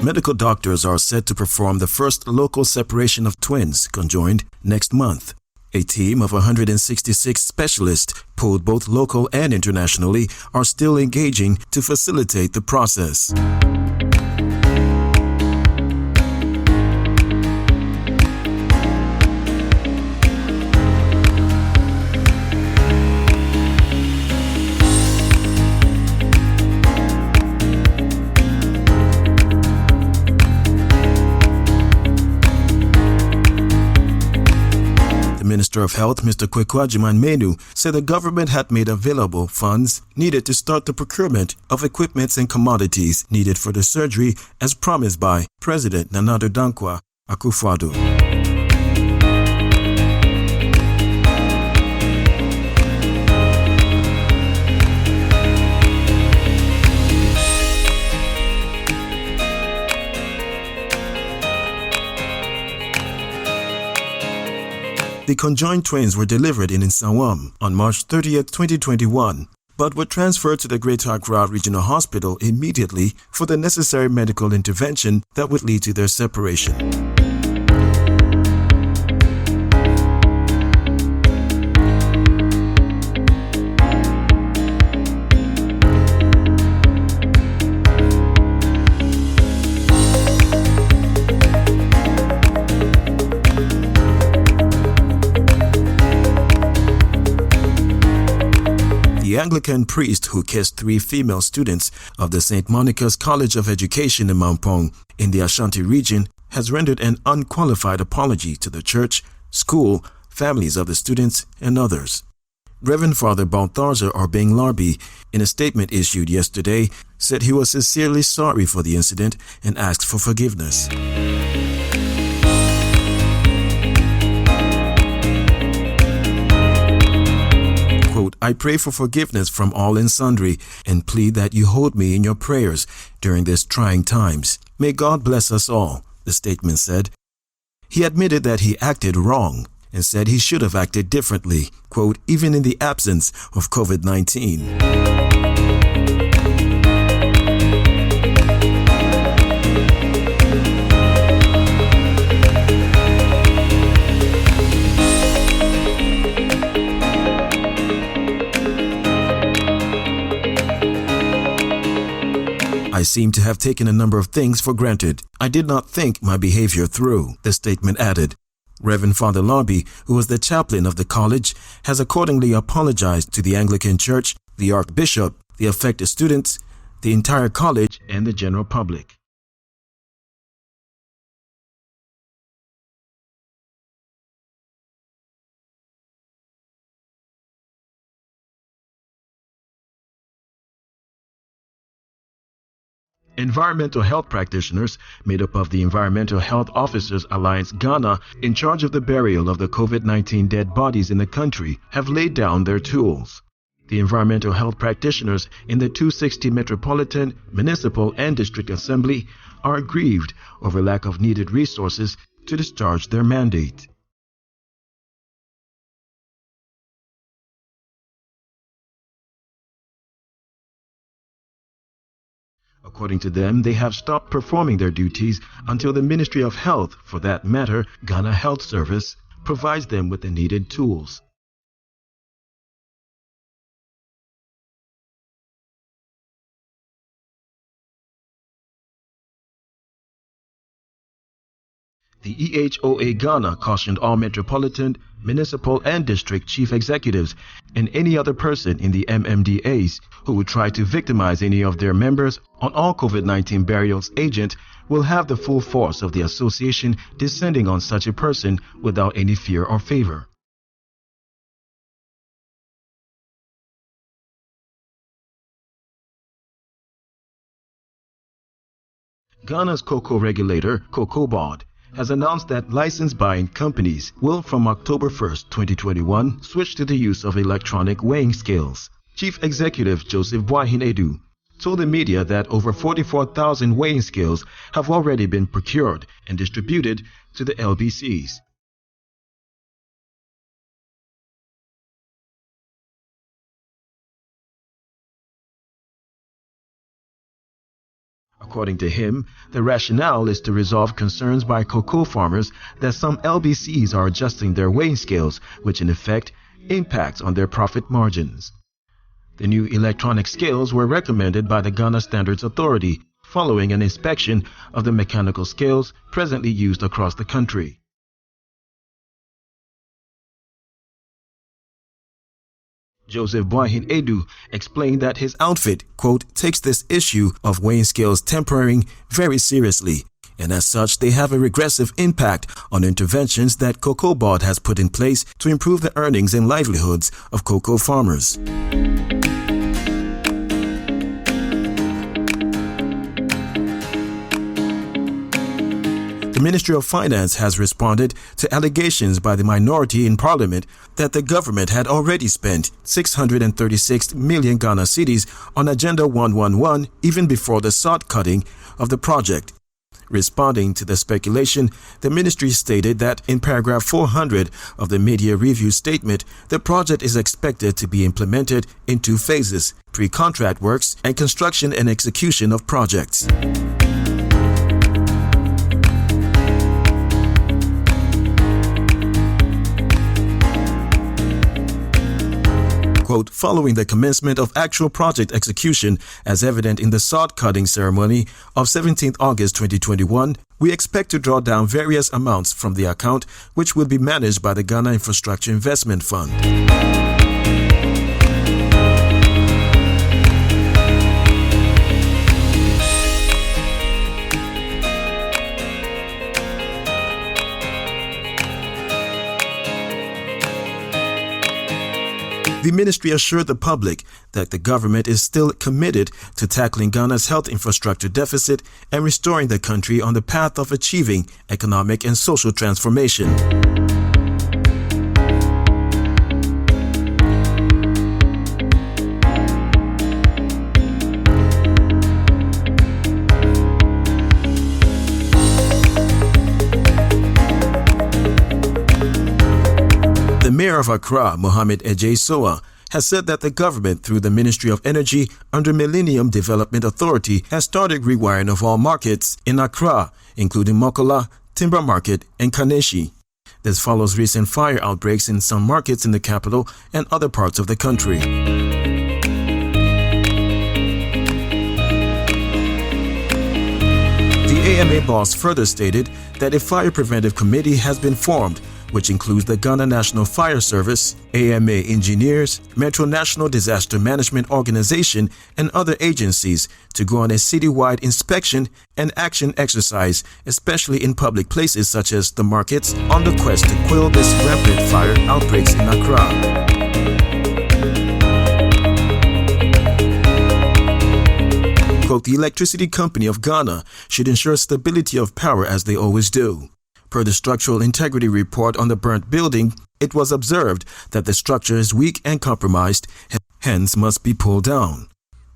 Medical doctors are set to perform the first local separation of twins conjoined next month. A team of 166 specialists, pooled both local and internationally, are still engaging to facilitate the process. Minister of Health, Mr. Kwekwajiman Menu, said the government had made available funds needed to start the procurement of equipments and commodities needed for the surgery as promised by President Nana Addo Dankwa Akufo-Addo. The conjoined twins were delivered in Nsawam on March 30, 2021, but were transferred to the Greater Accra Regional Hospital immediately for the necessary medical intervention that would lead to their separation. The Anglican priest who kissed 3 female students of the St. Monica's College of Education in Mampong in the Ashanti region has rendered an unqualified apology to the church, school, families of the students, and others. Reverend Father Balthazar Orbeng Larbi, in a statement issued yesterday, said he was sincerely sorry for the incident and asked for forgiveness. Quote, I pray for forgiveness from all and sundry and plead that you hold me in your prayers during these trying times. May God bless us all, the statement said. He admitted that he acted wrong and said he should have acted differently, quote, even in the absence of COVID-19. I seem to have taken a number of things for granted. I did not think my behavior through, the statement added. Reverend Father Larbi, who was the chaplain of the college, has accordingly apologized to the Anglican Church, the Archbishop, the affected students, the entire college, and the general public. Environmental health practitioners, made up of the Environmental Health Officers Alliance Ghana, in charge of the burial of the COVID-19 dead bodies in the country, have laid down their tools. The environmental health practitioners in the 260 Metropolitan, Municipal, and District Assembly are aggrieved over lack of needed resources to discharge their mandate. According to them, they have stopped performing their duties until the Ministry of Health, for that matter, Ghana Health Service, provides them with the needed tools. The EHOA Ghana cautioned all metropolitan, municipal, and district chief executives and any other person in the MMDAs who would try to victimize any of their members on all COVID-19 burials agent will have the full force of the association descending on such a person without any fear or favor. Ghana's cocoa regulator, Cocoa Board, has announced that licensed buying companies will from October 1, 2021, switch to the use of electronic weighing scales. Chief Executive Joseph Boahin-Edu told the media that over 44,000 weighing scales have already been procured and distributed to the LBCs. According to him, the rationale is to resolve concerns by cocoa farmers that some LBCs are adjusting their weighing scales, which in effect impacts on their profit margins. The new electronic scales were recommended by the Ghana Standards Authority following an inspection of the mechanical scales presently used across the country. Joseph Boahin Edu explained that his outfit, quote, takes this issue of weighing scales tempering very seriously, and as such they have a regressive impact on interventions that Cocoa Board has put in place to improve the earnings and livelihoods of cocoa farmers. The Ministry of Finance has responded to allegations by the minority in Parliament that the government had already spent 636 million Ghana cedis on Agenda 111 even before the sod cutting of the project. Responding to the speculation, the ministry stated that in paragraph 400 of the media review statement, the project is expected to be implemented in 2 phases: pre-contract works and construction and execution of projects. Quote, following the commencement of actual project execution, as evident in the sod cutting ceremony of 17th August 2021, we expect to draw down various amounts from the account, which will be managed by the Ghana Infrastructure Investment Fund. The ministry assured the public that the government is still committed to tackling Ghana's health infrastructure deficit and restoring the country on the path of achieving economic and social transformation. The mayor of Accra, Mohamed Ejay Soa, has said that the government, through the Ministry of Energy under Millennium Development Authority, has started rewiring of all markets in Accra, including Mokola, Timber Market, and Kaneshi. This follows recent fire outbreaks in some markets in the capital and other parts of the country. The AMA boss further stated that a fire preventive committee has been formed, which includes the Ghana National Fire Service, AMA engineers, Metro National Disaster Management Organization, and other agencies to go on a citywide inspection and action exercise, especially in public places such as the markets, on the quest to quell this rampant fire outbreaks in Accra. Quote, the Electricity Company of Ghana should ensure stability of power as they always do. Per the Structural Integrity Report on the burnt building, it was observed that the structure is weak and compromised, hence must be pulled down.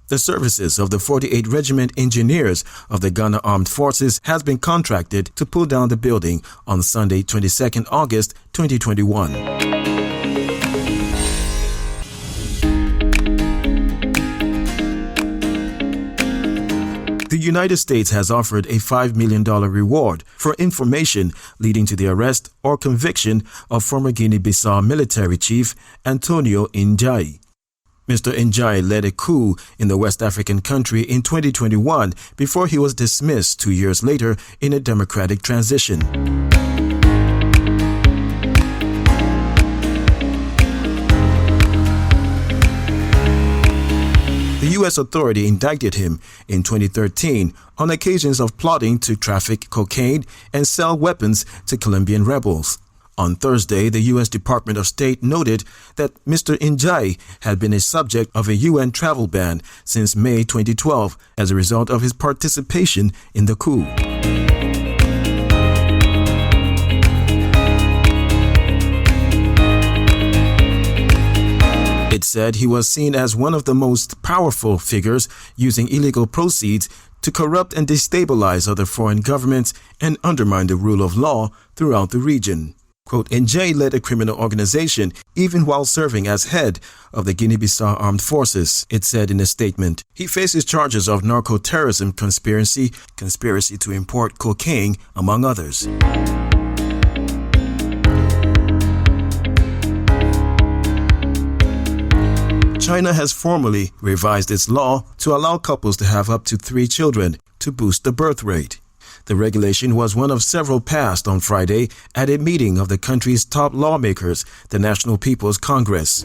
The services of the 48th Regiment Engineers of the Ghana Armed Forces has been contracted to pull down the building on Sunday, 22nd August 2021. The United States has offered a $5 million reward for information leading to the arrest or conviction of former Guinea-Bissau military chief Antonio Njai. Mr. Njai led a coup in the West African country in 2021 before he was dismissed 2 years later in a democratic transition. The U.S. authority indicted him in 2013 on occasions of plotting to traffic cocaine and sell weapons to Colombian rebels. On Thursday, the U.S. Department of State noted that Mr. Njai had been a subject of a UN travel ban since May 2012 as a result of his participation in the coup. It said he was seen as one of the most powerful figures using illegal proceeds to corrupt and destabilize other foreign governments and undermine the rule of law throughout the region. Quote, NJ led a criminal organization even while serving as head of the Guinea-Bissau Armed Forces, it said in a statement. He faces charges of narco-terrorism conspiracy to import cocaine, among others. China has formally revised its law to allow couples to have up to 3 children to boost the birth rate. The regulation was one of several passed on Friday at a meeting of the country's top lawmakers, the National People's Congress.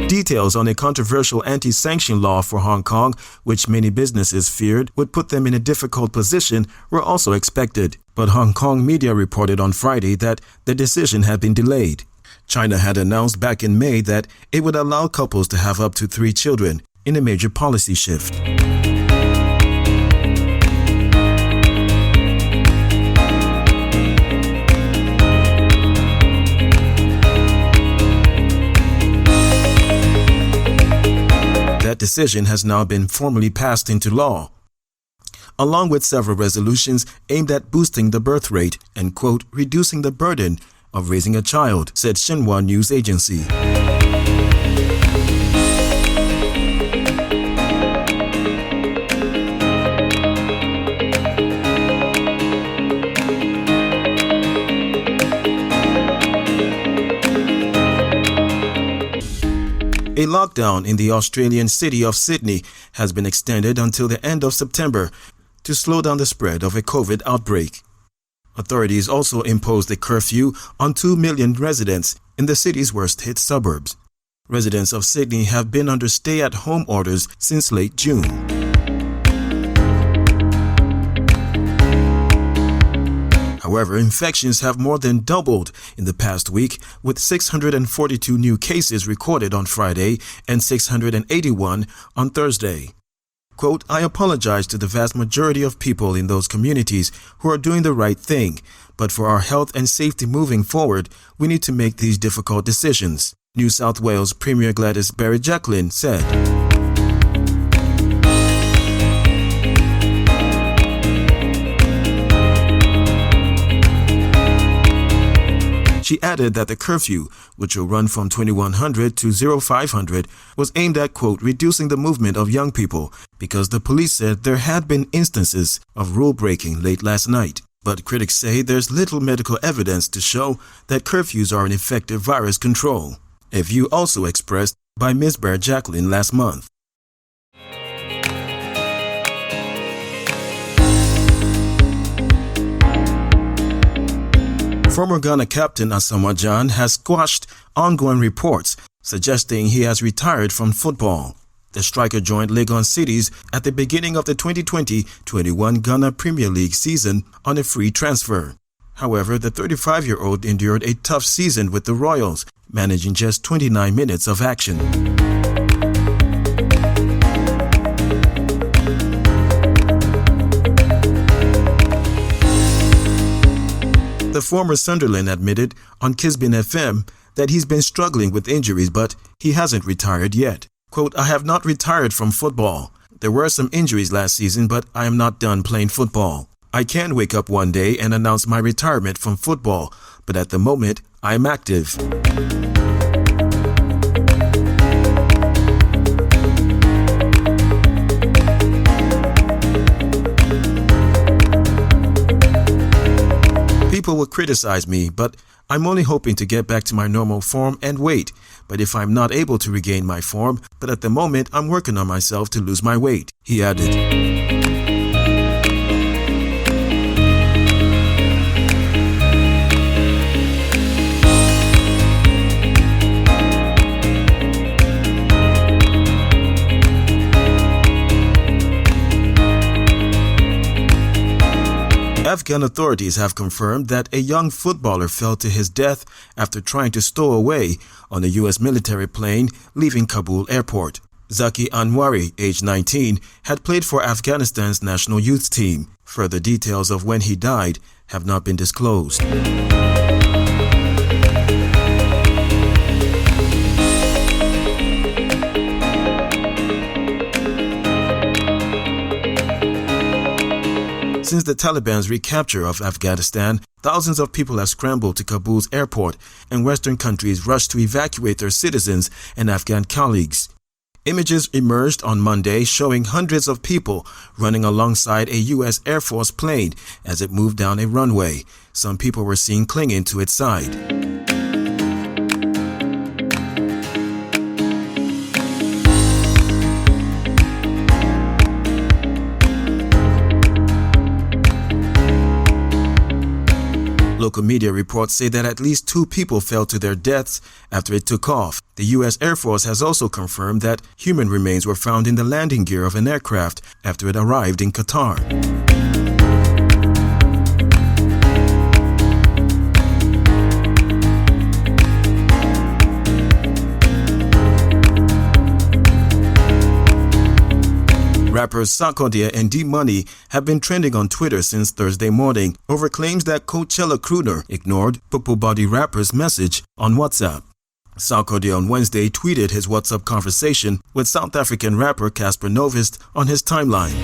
Details on a controversial anti-sanction law for Hong Kong, which many businesses feared would put them in a difficult position, were also expected. But Hong Kong media reported on Friday that the decision had been delayed. China had announced back in May that it would allow couples to have up to 3 children, in a major policy shift. That decision has now been formally passed into law, along with several resolutions aimed at boosting the birth rate and, quote, reducing the burden of raising a child, said Xinhua News Agency. A lockdown in the Australian city of Sydney has been extended until the end of September to slow down the spread of a COVID outbreak. Authorities also imposed a curfew on 2 million residents in the city's worst-hit suburbs. Residents of Sydney have been under stay-at-home orders since late June. However, infections have more than doubled in the past week, with 642 new cases recorded on Friday and 681 on Thursday. Quote, I apologize to the vast majority of people in those communities who are doing the right thing, but for our health and safety moving forward, we need to make these difficult decisions, New South Wales Premier Gladys Berejiklian said. She added that the curfew, which will run from 2100 to 0500, was aimed at, quote, reducing the movement of young people because the police said there had been instances of rule breaking late last night. But critics say there's little medical evidence to show that curfews are an effective virus control, a view also expressed by Ms. Berejiklian last month. Former Ghana captain Asamoah Gyan has squashed ongoing reports suggesting he has retired from football. The striker joined Legon Cities at the beginning of the 2020-21 Ghana Premier League season on a free transfer. However, the 35-year-old endured a tough season with the Royals, managing just 29 minutes of action. The former Sunderland admitted on Kisbin FM that he's been struggling with injuries, but he hasn't retired yet. Quote, I have not retired from football. There were some injuries last season, but I am not done playing football. I can wake up one day and announce my retirement from football, but at the moment, I am active. People will criticize me, but I'm only hoping to get back to my normal form and weight. But if I'm not able to regain my form, but at the moment I'm working on myself to lose my weight, he added. Afghan authorities have confirmed that a young footballer fell to his death after trying to stow away on a U.S. military plane leaving Kabul airport. Zaki Anwari, age 19, had played for Afghanistan's national youth team. Further details of when he died have not been disclosed. Since the Taliban's recapture of Afghanistan, thousands of people have scrambled to Kabul's airport, and Western countries rushed to evacuate their citizens and Afghan colleagues. Images emerged on Monday showing hundreds of people running alongside a U.S. Air Force plane as it moved down a runway. Some people were seen clinging to its side. Local media reports say that at least 2 people fell to their deaths after it took off. The U.S. Air Force has also confirmed that human remains were found in the landing gear of an aircraft after it arrived in Qatar. Rappers Sarkodie and D-Money have been trending on Twitter since Thursday morning over claims that Coachella crooner ignored Popo Body rapper's message on WhatsApp. Sarkodie on Wednesday tweeted his WhatsApp conversation with South African rapper Casper Novist on his timeline.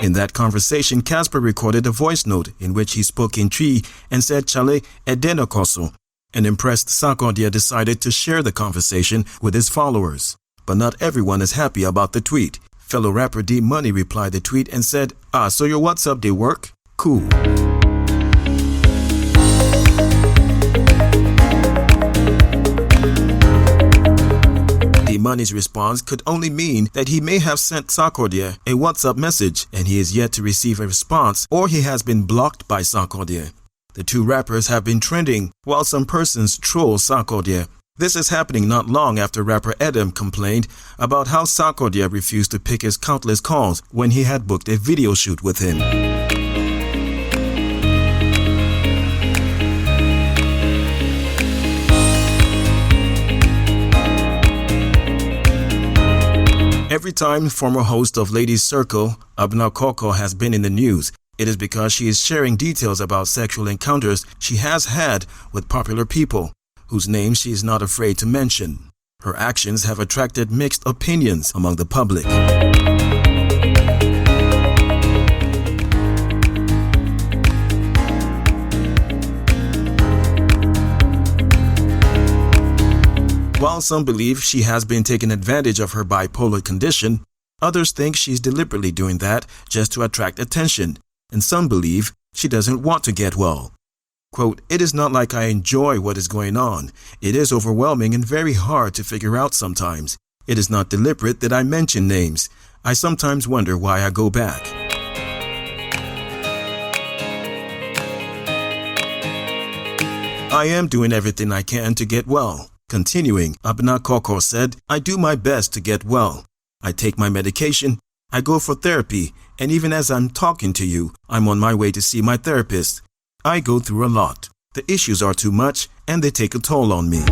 In that conversation, Casper recorded a voice note in which he spoke in Twi and said Chale Edenokoso. An impressed Sarkodie decided to share the conversation with his followers. But not everyone is happy about the tweet. Fellow rapper D-Money replied the tweet and said, so your WhatsApp did work? Cool. D-Money's response could only mean that he may have sent Sarkodie a WhatsApp message and he is yet to receive a response, or he has been blocked by Sarkodie. The two rappers have been trending while some persons troll Sarkodie. This is happening not long after rapper Edem complained about how Sarkodie refused to pick his countless calls when he had booked a video shoot with him. Every time former host of Ladies Circle, Abna Koko, has been in the news, it is because she is sharing details about sexual encounters she has had with popular people, whose names she is not afraid to mention. Her actions have attracted mixed opinions among the public. While some believe she has been taking advantage of her bipolar condition, others think she's deliberately doing that just to attract attention, and some believe she doesn't want to get well. Quote, "It is not like I enjoy what is going on. It is overwhelming and very hard to figure out sometimes. It is not deliberate that I mention names. I sometimes wonder why I go back." "I am doing everything I can to get well." Continuing, Abna Koko said, "I do my best to get well. I take my medication, I go for therapy, and even as I'm talking to you, I'm on my way to see my therapist. I go through a lot. The issues are too much and they take a toll on me."